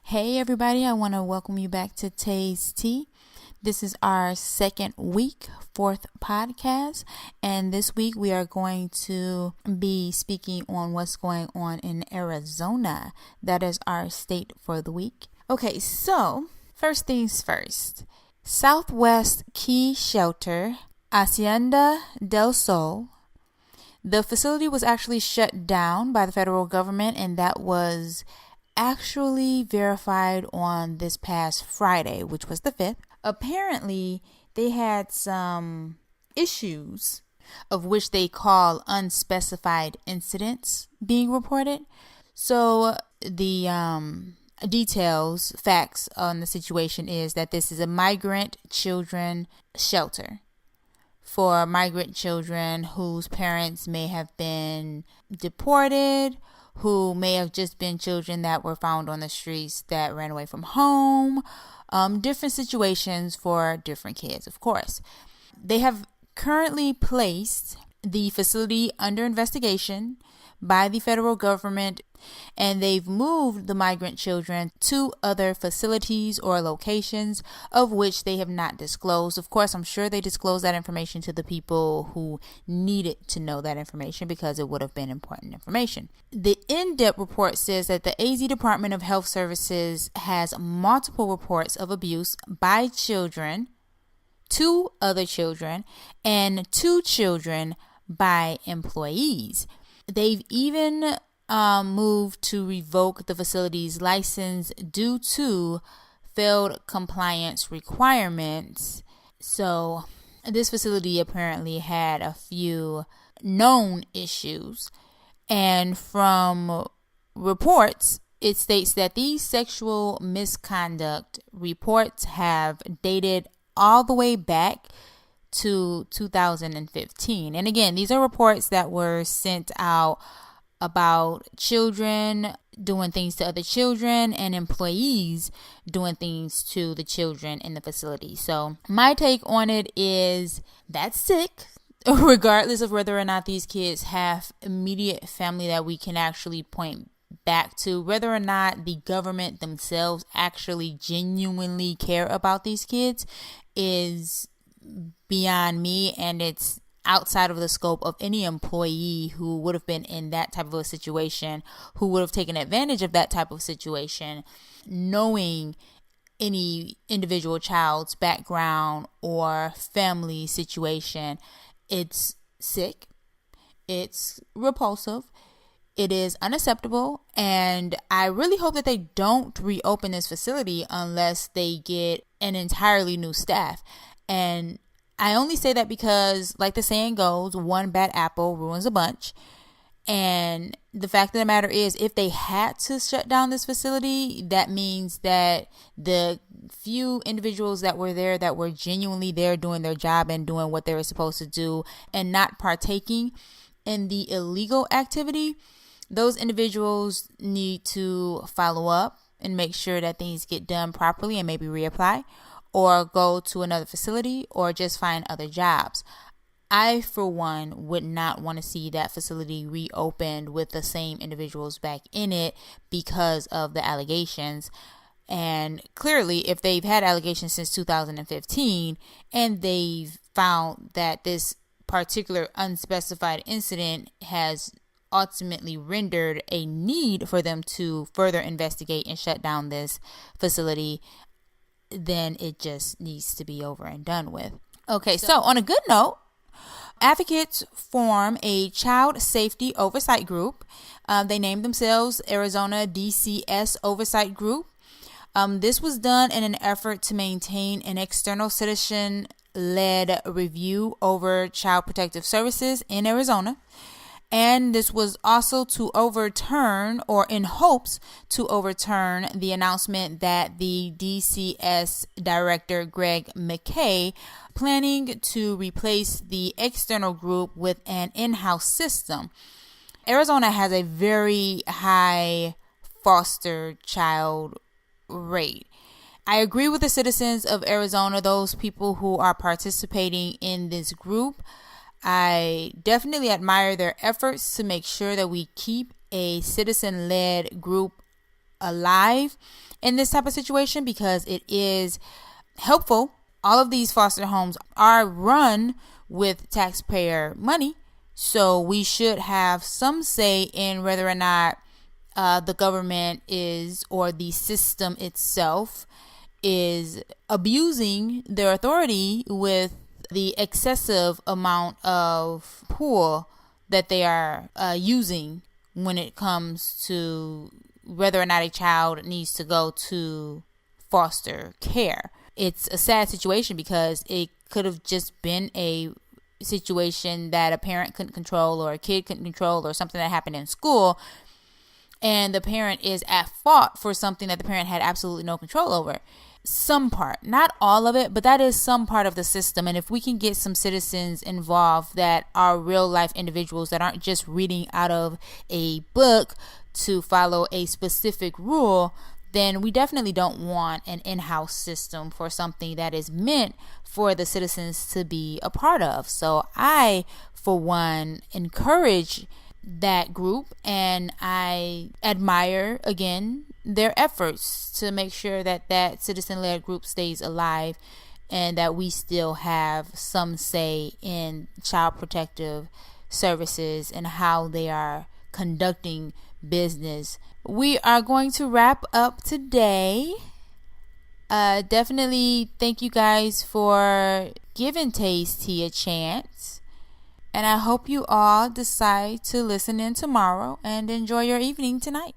Hey everybody, I want to welcome you back to Tayes TEA. This is our second week, fourth podcast, and this week we are going to be speaking on what's going on in Arizona. That is our state for the week. Okay, so first things first. Southwest Key Shelter, Hacienda Del Sol. The facility was actually shut down by the federal government, and that was actually verified on this past Friday, which was the 5th. Apparently, they had some issues of which they call unspecified incidents being reported. So the facts on the situation is that this is a migrant children shelter for migrant children whose parents may have been deported, who may have just been children that were found on the streets that ran away from home, different situations for different kids, of course. They have currently placed the facility under investigation by the federal government, and they've moved the migrant children to other facilities or locations of which they have not disclosed. Of course, I'm sure they disclosed that information to the people who needed to know that information because it would have been important information. The in-depth report says that the AZ Department of Health Services has multiple reports of abuse by children, 2 other children, and 2 children by employees. They've even moved to revoke the facility's license due to failed compliance requirements. So this facility apparently had a few known issues. And from reports, it states that these sexual misconduct reports have dated all the way back to 2015. And again, these are reports that were sent out about children doing things to other children and employees doing things to the children in the facility. So my take on it is that's sick, regardless of whether or not these kids have immediate family that we can actually point back to, whether or not the government themselves actually genuinely care about these kids is beyond me, and it's outside of the scope of any employee who would have been in that type of a situation, who would have taken advantage of that type of situation, knowing any individual child's background or family situation. It's sick. It's repulsive. It is unacceptable, and I really hope that they don't reopen this facility unless they get an entirely new staff. And I only say that because, like the saying goes, one bad apple ruins a bunch. And the fact of the matter is, if they had to shut down this facility, that means that the few individuals that were there that were genuinely there doing their job and doing what they were supposed to do and not partaking in the illegal activity, those individuals need to follow up and make sure that things get done properly and maybe reapply, or go to another facility, or just find other jobs. I, for one, would not want to see that facility reopened with the same individuals back in it because of the allegations. And clearly, if they've had allegations since 2015 and they've found that this particular unspecified incident has ultimately rendered a need for them to further investigate and shut down this facility, then it just needs to be over and done with. Okay, so on a good note, advocates form a child safety oversight group. They named themselves Arizona DCS Oversight Group. This was done in an effort to maintain an external citizen-led review over child protective services in Arizona. And this was also to overturn, or in hopes to overturn, the announcement that the DCS director, Greg McKay, planning to replace the external group with an in-house system. Arizona has a very high foster child rate. I agree with the citizens of Arizona, those people who are participating in this group. I definitely admire their efforts to make sure that we keep a citizen-led group alive in this type of situation because it is helpful. All of these foster homes are run with taxpayer money, so we should have some say in whether or not the government is, or the system itself is, abusing their authority with the excessive amount of pool that they are using when it comes to whether or not a child needs to go to foster care. It's a sad situation because it could have just been a situation that a parent couldn't control or a kid couldn't control, or something that happened in school, and the parent is at fault for something that the parent had absolutely no control over. Some part, not all of it, but that is some part of the system. And if we can get some citizens involved that are real life individuals that aren't just reading out of a book to follow a specific rule, then we definitely don't want an in-house system for something that is meant for the citizens to be a part of. So I, for one, encourage that group, and I admire, again, their efforts to make sure that that citizen-led group stays alive and that we still have some say in child protective services and how they are conducting business. We are going to wrap up today. Definitely thank you guys for giving Tayes TEA a chance. And I hope you all decide to listen in tomorrow and enjoy your evening tonight.